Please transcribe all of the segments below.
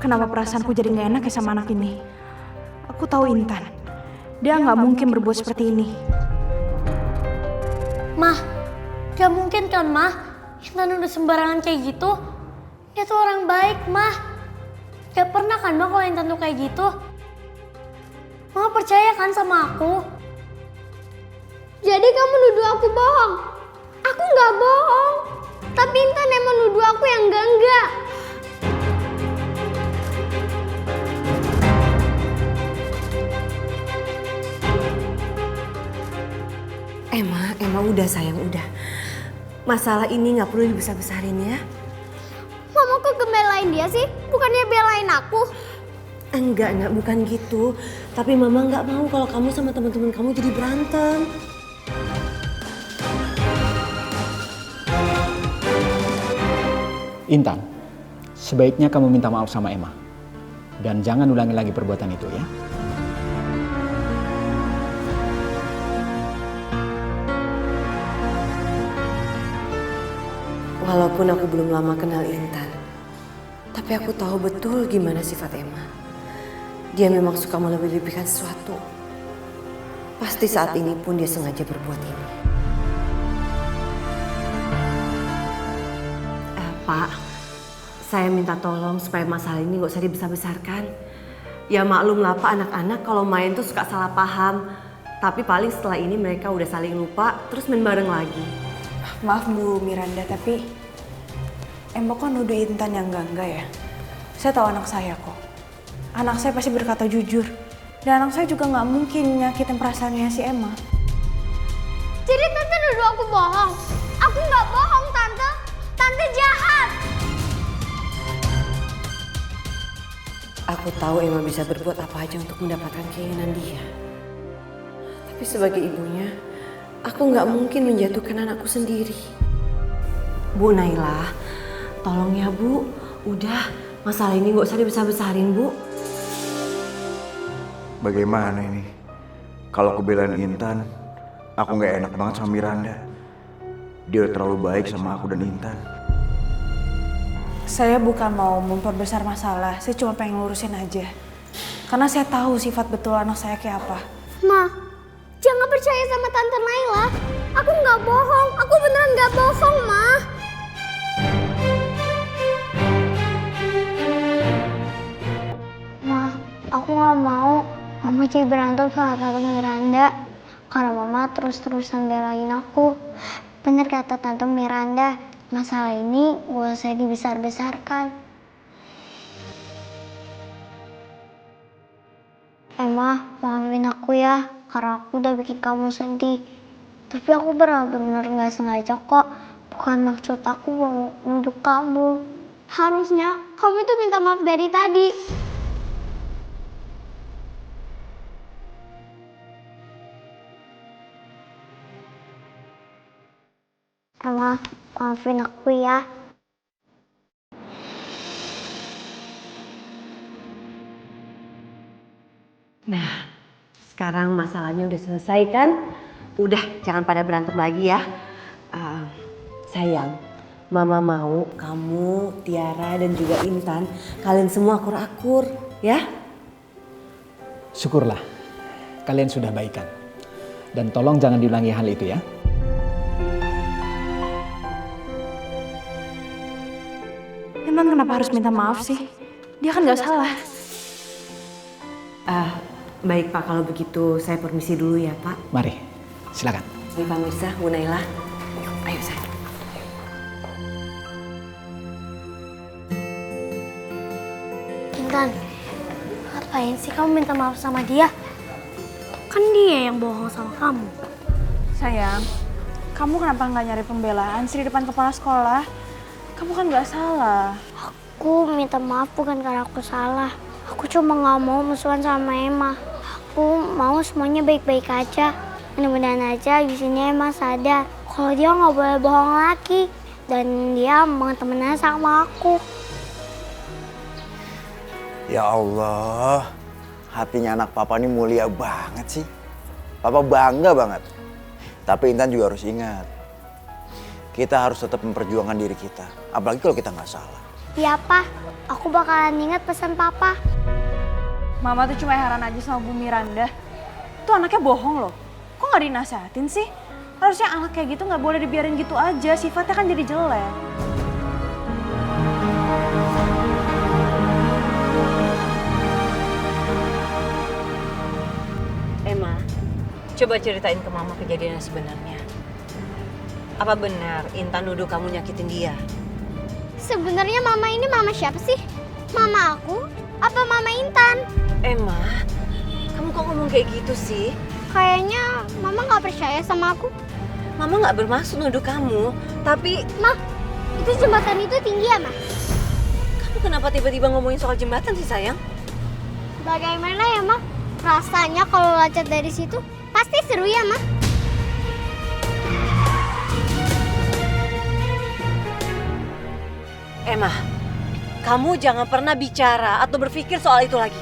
kenapa perasaanku jadi gak enak ya sama anak ini. Aku tahu Intan. Dia gak mungkin berbuat seperti ini. Mah, gak mungkin kan Mah? Intan udah sembarangan kayak gitu. Dia tuh orang baik Mah. Gak pernah kan Mah kalau Intan tuh kayak gitu? Mah percaya kan sama aku? Jadi kamu nuduh aku bohong? Aku nggak bohong. Tapi Intan emang nuduh aku yang enggak. Emma udah sayang, udah. Masalah ini nggak perlu dibesar-besarin ya. Mama kok belain dia sih? Bukannya belain aku? Enggak, bukan gitu. Tapi Mama nggak mau kalau kamu sama teman-teman kamu jadi berantem. Intan, sebaiknya kamu minta maaf sama Emma. Dan jangan ulangi lagi perbuatan itu ya. Walaupun aku belum lama kenal Intan, tapi aku tahu betul gimana sifat Emma. Dia memang suka melebih-lebihkan sesuatu. Pasti saat ini pun dia sengaja berbuat ini. Pak, saya minta tolong supaya masalah ini gak usah dibesar-besarkan. Ya maklum lah Pak, anak-anak kalau main tuh suka salah paham. Tapi paling setelah ini mereka udah saling lupa, terus main bareng lagi. Maaf Bu Miranda, tapi Mbak kok nuduh Intan yang enggak ya? Saya tahu anak saya kok. Anak saya pasti berkata jujur. Dan anak saya juga nggak mungkin nyakitin perasaannya si Emma. Jadi Tante nuduh aku bohong? Aku nggak bohong Tante. Tante jahat. Aku tahu Emma bisa berbuat apa aja untuk mendapatkan keinginan dia. Tapi sebagai ibunya, aku nggak mungkin menjatuhkan anakku sendiri. Bu Naila, tolong ya Bu, udah masalah ini nggak usah dibesar-besarin Bu. Bagaimana ini? Kalau aku belain Intan, aku nggak enak banget sama Miranda. Dia terlalu baik sama aku dan Intan. Saya bukan mau memperbesar masalah, saya cuma pengen ngurusin aja. Karena saya tahu sifat betul anak saya kayak apa. Ma, jangan percaya sama Tante Naila. Aku nggak bohong. Aku beneran nggak bohong, Ma. Ma, aku nggak mau Mama jadi berantem sama Tante Miranda. Karena Mama terus-terusan belain aku. Bener kata Tante Miranda, masalah ini gak usah dibesar-besarkan. Emma, maafin aku ya, karena aku udah bikin kamu sedih. Tapi aku benar-benar gak sengaja kok. Bukan maksud aku mau nuduh kamu. Harusnya kamu itu minta maaf dari tadi. Emma, maafin aku ya. Nah, sekarang masalahnya udah selesai kan? Udah, jangan pada berantem lagi ya. Sayang, Mama mau kamu, Tiara, dan juga Intan, kalian semua akur-akur, ya? Syukurlah, kalian sudah baikan. Dan tolong jangan diulangi hal itu ya. Intan kenapa harus minta maaf sih? Dia kan nggak salah. Baik Pak, kalau begitu saya permisi dulu ya Pak. Mari, silakan. Ini Pak Mirza, Bu Naila. Ayo sayang. Intan, ngapain sih kamu minta maaf sama dia? Kan dia yang bohong sama kamu. Sayang, kamu kenapa nggak nyari pembelaan sih di depan kepala sekolah? Kamu kan nggak salah. Aku minta maaf bukan karena aku salah. Aku cuma nggak mau musuhan sama Emma. Aku mau semuanya baik-baik aja. Mudah-mudahan aja di sini Emma sadar kalau dia nggak boleh bohong lagi dan dia mau temenan sama aku. Ya Allah, hatinya anak papa ini mulia banget sih. Papa bangga banget. Tapi Intan juga harus ingat, kita harus tetap memperjuangkan diri kita. Apalagi kalau kita nggak salah. Iya, Pa. Aku bakalan ingat pesan Papa. Mama tuh cuma heran aja sama Bu Miranda. Tuh anaknya bohong loh. Kok nggak dinasehatin sih? Harusnya anak kayak gitu nggak boleh dibiarin gitu aja. Sifatnya kan jadi jelek. Emma, coba ceritain ke Mama kejadian yang sebenarnya. Apa benar Intan nuduh kamu nyakitin dia? Sebenarnya Mama ini Mama siapa sih? Mama aku apa Mama Intan? Emma, kamu kok ngomong kayak gitu sih? Kayaknya Mama nggak percaya sama aku. Mama nggak bermaksud nuduh kamu, tapi Ma, itu jembatan itu tinggi ya, Ma? kamu kenapa tiba-tiba ngomongin soal jembatan sih sayang? Bagaimana ya, Ma? Rasanya kalau loncat dari situ pasti seru ya, Ma? Emma, kamu jangan pernah bicara atau berpikir soal itu lagi.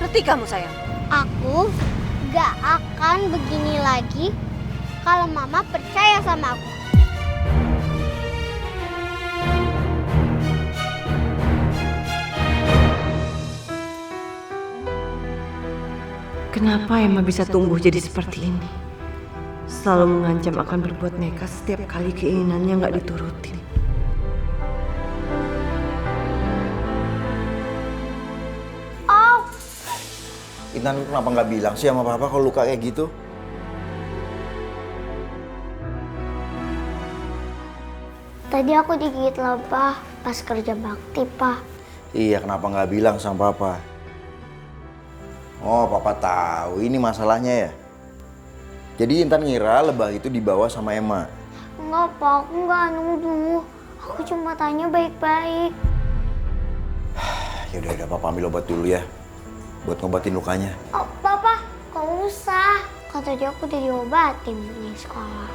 Ngerti kamu sayang? Aku gak akan begini lagi kalau Mama percaya sama aku. Kenapa Emma bisa tumbuh jadi seperti ini? Selalu mengancam akan berbuat nekat setiap kali keinginannya nggak diturutin. Oh, Intan kenapa nggak bilang sih sama papa kalau luka kayak gitu? tadi aku digigit lebah pas kerja bakti, Pa. Iya, kenapa nggak bilang sama papa? Oh, papa tahu ini masalahnya ya. Jadi Intan ngira lebah itu dibawa sama Emma. Enggak, Pa. Aku nggak nuduh. Aku cuma tanya baik-baik. Yaudah, papa ambil obat dulu ya. Buat ngobatin lukanya. Oh, Papa, gak usah. Kan tadi aku udah diobatin di sekolah.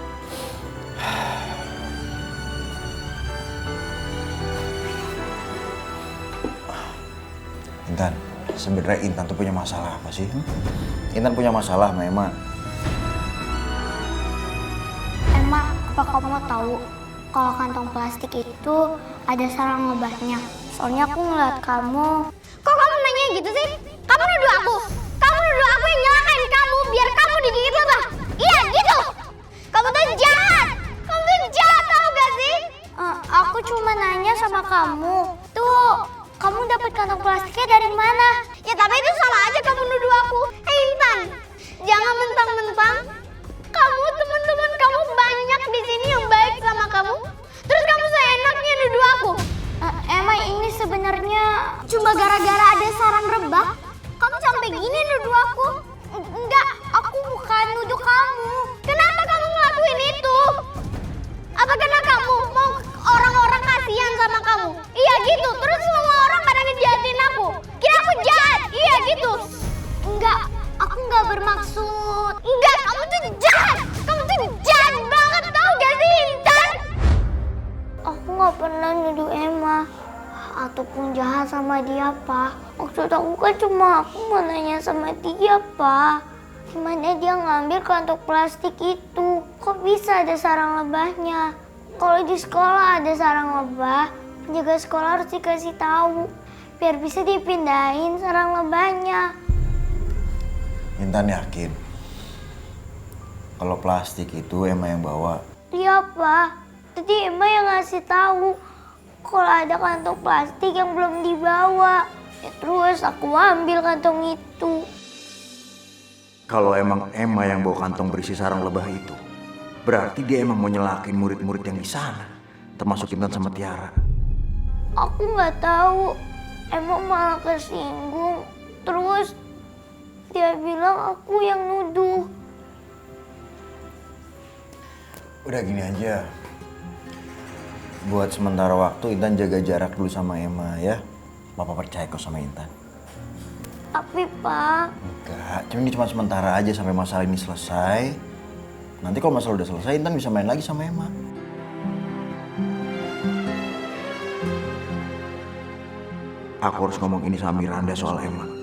Intan, sebenarnya Intan tuh punya masalah apa sih? Intan punya masalah sama Emma. Emma, apa kamu tahu kalau kantong plastik itu ada sarang lebahnya? Soalnya aku ngeliat kamu. Kok kamu nanya gitu sih? Kamu nuduh aku? Kamu nuduh aku yang nyalakain kamu biar kamu digigit lebah? Iya gitu? Kamu tuh jahat! Kamu tuh jahat tau gak sih? Aku cuma nanya sama kamu. Tuh, kamu dapat kantong plastiknya dari mana? Ya tapi itu sama aja kamu nuduh aku. Intan, jangan mentang-mentang kamu teman-teman kamu banyak di sini yang baik sama kamu. Terus kamu seenaknya nuduh aku. Emang ini sebenarnya cuma gara-gara ada sarang lebah. Kamu sampai gini nuduh aku? Enggak, aku bukan nuduh kamu. Kenapa kamu ngelakuin itu? Apa karena kamu mau orang-orang kasihan sama kamu? Iya gitu, terus semua orang pada ngejahatin aku. Kira aku jahat? Iya gitu. Enggak, aku nggak bermaksud. Enggak, kamu tuh jahat. Kamu tuh jahat banget, tau gak sih, Intan? Aku nggak pernah nuduh Emma ataupun jahat sama dia, Pa. Maksud aku kan cuma aku mau nanya sama dia, Pa. Gimana dia ngambil kantong plastik itu? Kok bisa ada sarang lebahnya? Kalau di sekolah ada sarang lebah, penjaga sekolah harus dikasih tahu biar bisa dipindahin sarang lebahnya. Intan yakin kalau plastik itu Emma yang bawa. Iya, Pak. Tadi Emma yang ngasih tahu kalau ada kantong plastik yang belum dibawa. Ya, terus aku ambil kantong itu. Kalau emang Emma yang bawa kantong berisi sarang lebah itu, berarti dia emang mau nyelakin murid-murid yang di sana, termasuk Intan sama Tiara. Aku nggak tahu. Emma malah kesinggung. Terus dia bilang aku yang nuduh. Udah gini aja. Buat sementara waktu Intan jaga jarak dulu sama Emma ya. Papa percaya kok sama Intan. Tapi, Pak, Enggak, ini cuma sementara aja sampai masalah ini selesai. Nanti kalau masalah udah selesai, Intan bisa main lagi sama Emma. Aku harus ngomong ini sama Miranda soal Emma.